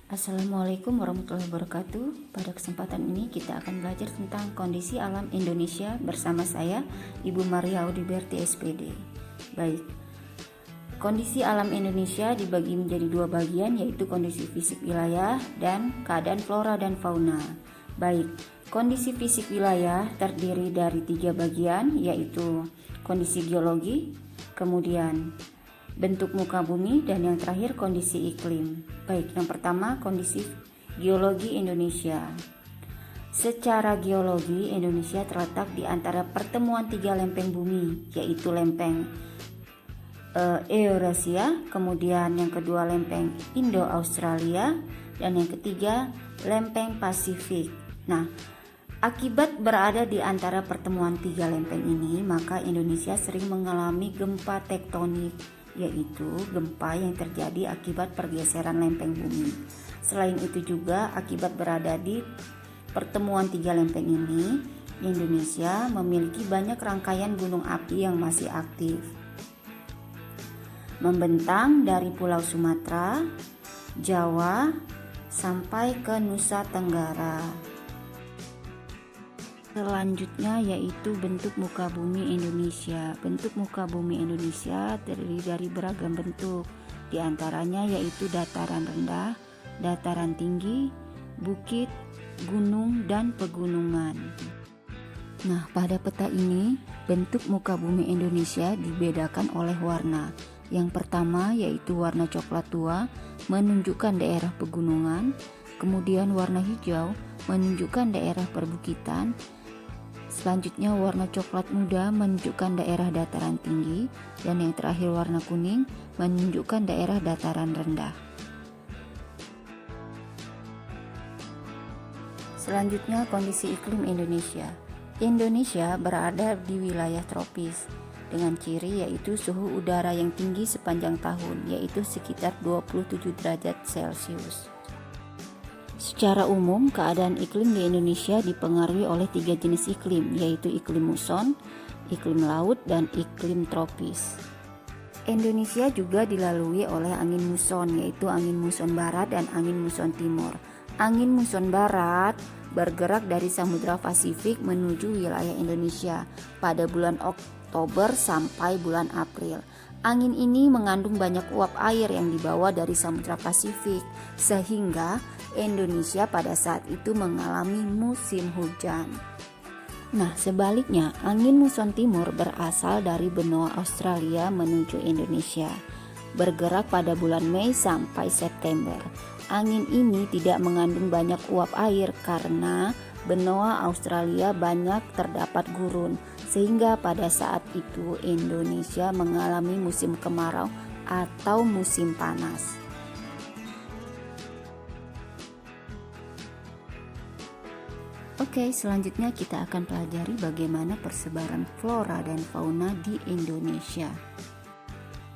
Assalamualaikum warahmatullahi wabarakatuh. Pada kesempatan ini kita akan belajar tentang kondisi alam Indonesia bersama saya, Ibu Maria Audiberti SPD. Baik, kondisi alam Indonesia dibagi menjadi dua bagian, yaitu kondisi fisik wilayah dan keadaan flora dan fauna. Baik, kondisi fisik wilayah terdiri dari tiga bagian, yaitu kondisi geologi, kemudian bentuk muka bumi, dan yang terakhir kondisi iklim. Baik, yang pertama kondisi geologi Indonesia. Secara geologi, Indonesia terletak di antara pertemuan tiga lempeng bumi, yaitu lempeng Eurasia, kemudian yang kedua lempeng Indo-Australia, dan yang ketiga lempeng Pasifik. Nah, akibat berada di antara pertemuan tiga lempeng ini, maka Indonesia sering mengalami gempa tektonik, yaitu gempa yang terjadi akibat pergeseran lempeng bumi. Selain itu juga akibat berada di pertemuan tiga lempeng ini, Indonesia memiliki banyak rangkaian gunung api yang masih aktif, membentang dari Pulau Sumatera, Jawa, sampai ke Nusa Tenggara. Selanjutnya yaitu bentuk muka bumi Indonesia. Bentuk muka bumi Indonesia terdiri dari beragam bentuk, di antaranya yaitu dataran rendah, dataran tinggi, bukit, gunung, dan pegunungan. Nah, pada peta ini bentuk muka bumi Indonesia dibedakan oleh warna. Yang pertama yaitu warna coklat tua menunjukkan daerah pegunungan, kemudian warna hijau menunjukkan daerah perbukitan. Selanjutnya warna coklat muda menunjukkan daerah dataran tinggi, dan yang terakhir warna kuning menunjukkan daerah dataran rendah. Selanjutnya kondisi iklim Indonesia. Indonesia berada di wilayah tropis dengan ciri yaitu suhu udara yang tinggi sepanjang tahun, yaitu sekitar 27 derajat Celcius. Secara umum, keadaan iklim di Indonesia dipengaruhi oleh tiga jenis iklim, yaitu iklim muson, iklim laut, dan iklim tropis. Indonesia juga dilalui oleh angin muson, yaitu angin muson barat dan angin muson timur. Angin muson barat bergerak dari Samudra Pasifik menuju wilayah Indonesia pada bulan Oktober sampai bulan April. Angin ini mengandung banyak uap air yang dibawa dari Samudra Pasifik, sehingga Indonesia pada saat itu mengalami musim hujan. Nah, sebaliknya, angin muson timur berasal dari benua Australia menuju Indonesia, bergerak pada bulan Mei sampai September. Angin ini tidak mengandung banyak uap air karena benua Australia banyak terdapat gurun, sehingga pada saat itu Indonesia mengalami musim kemarau atau musim panas. Oke, selanjutnya kita akan pelajari bagaimana persebaran flora dan fauna di Indonesia.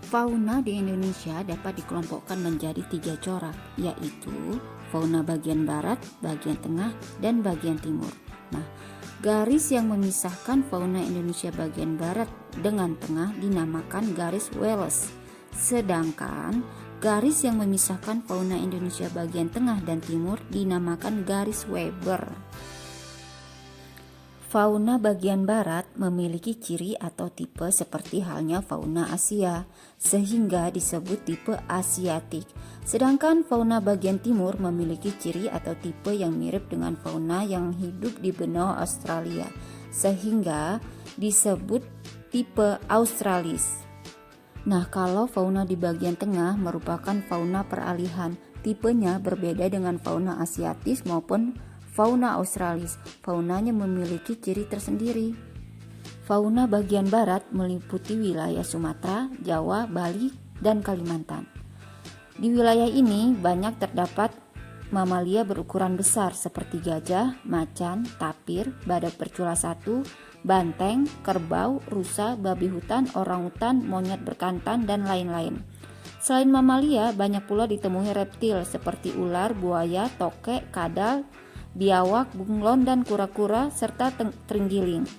Fauna di Indonesia dapat dikelompokkan menjadi tiga corak, yaitu fauna bagian barat, bagian tengah, dan bagian timur. Nah, garis yang memisahkan fauna Indonesia bagian barat dengan tengah dinamakan garis Wallace, sedangkan garis yang memisahkan fauna Indonesia bagian tengah dan timur dinamakan garis Weber. Fauna bagian barat memiliki ciri atau tipe seperti halnya fauna Asia, sehingga disebut tipe Asiatik. Sedangkan fauna bagian timur memiliki ciri atau tipe yang mirip dengan fauna yang hidup di benua Australia, sehingga disebut tipe Australis. Nah, kalau fauna di bagian tengah merupakan fauna peralihan, tipenya berbeda dengan fauna Asiatis maupun fauna Australis. Faunanya memiliki ciri tersendiri. Fauna bagian barat meliputi wilayah Sumatera, Jawa, Bali, dan Kalimantan. Di wilayah ini banyak terdapat mamalia berukuran besar seperti gajah, macan, tapir, badak bercula satu, banteng, kerbau, rusa, babi hutan, orangutan, monyet berkantan, dan lain-lain. Selain mamalia, banyak pula ditemui reptil seperti ular, buaya, tokek, kadal, biawak, bunglon, dan kura-kura, serta terenggiling.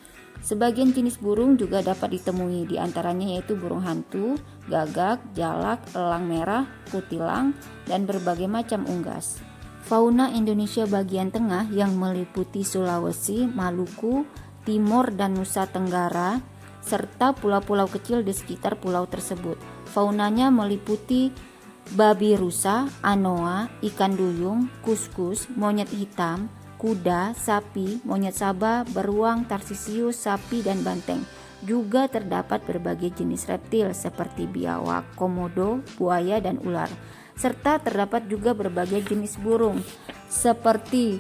Sebagian jenis burung juga dapat ditemui, di antaranya yaitu burung hantu, gagak, jalak, elang merah, kutilang, dan berbagai macam unggas. Fauna Indonesia bagian tengah yang meliputi Sulawesi, Maluku, Timor, dan Nusa Tenggara, serta pulau-pulau kecil di sekitar pulau tersebut. Faunanya meliputi babi rusa, anoa, ikan duyung, kuskus, monyet hitam, kuda, sapi, monyet Sabah, beruang, tarsisius, sapi, dan banteng. Juga terdapat berbagai jenis reptil seperti biawak, komodo, buaya, dan ular. Serta terdapat juga berbagai jenis burung seperti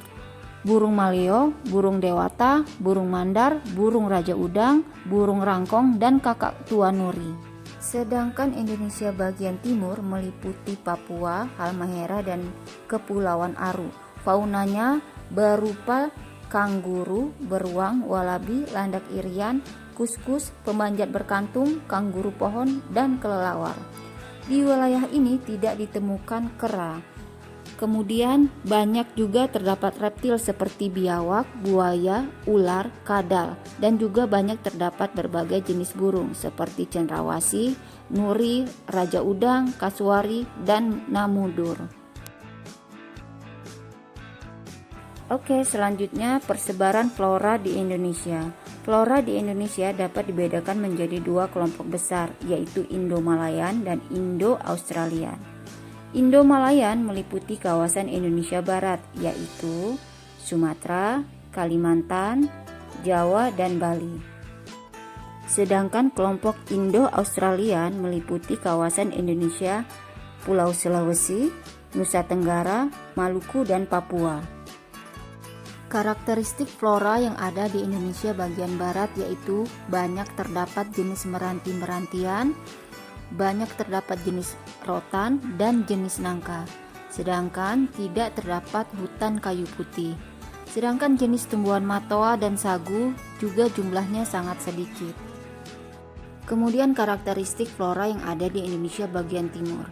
burung maleo, burung dewata, burung mandar, burung raja udang, burung rangkong, dan kakak tua nuri. Sedangkan Indonesia bagian timur meliputi Papua, Halmahera, dan Kepulauan Aru. Faunanya berupa kanguru, beruang, walabi, landak irian, kuskus, pemanjat berkantung, kanguru pohon, dan kelelawar. Di wilayah ini tidak ditemukan kera. Kemudian banyak juga terdapat reptil seperti biawak, buaya, ular, kadal, dan juga banyak terdapat berbagai jenis burung seperti cendrawasih, nuri, raja udang, kasuari, dan namudur. Oke, selanjutnya persebaran flora di Indonesia. Flora di Indonesia dapat dibedakan menjadi dua kelompok besar, yaitu Indo-Malayan dan Indo-Australian. Indo-Malayan meliputi kawasan Indonesia Barat, yaitu Sumatera, Kalimantan, Jawa, dan Bali. Sedangkan kelompok Indo-Australian meliputi kawasan Indonesia, Pulau Sulawesi, Nusa Tenggara, Maluku, dan Papua. Karakteristik flora yang ada di Indonesia bagian barat yaitu banyak terdapat jenis meranti-merantian, banyak terdapat jenis rotan, dan jenis nangka. Sedangkan tidak terdapat hutan kayu putih. Sedangkan jenis tumbuhan matoa dan sagu juga jumlahnya sangat sedikit. Kemudian karakteristik flora yang ada di Indonesia bagian timur.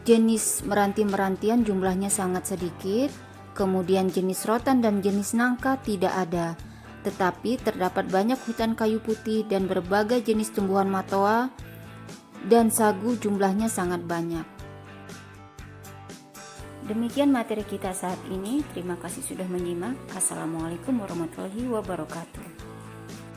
Jenis meranti-merantian jumlahnya sangat sedikit. Kemudian jenis rotan dan jenis nangka tidak ada, tetapi terdapat banyak hutan kayu putih dan berbagai jenis tumbuhan matoa dan sagu jumlahnya sangat banyak. Demikian materi kita saat ini. Terima kasih sudah menyimak. Assalamualaikum warahmatullahi wabarakatuh.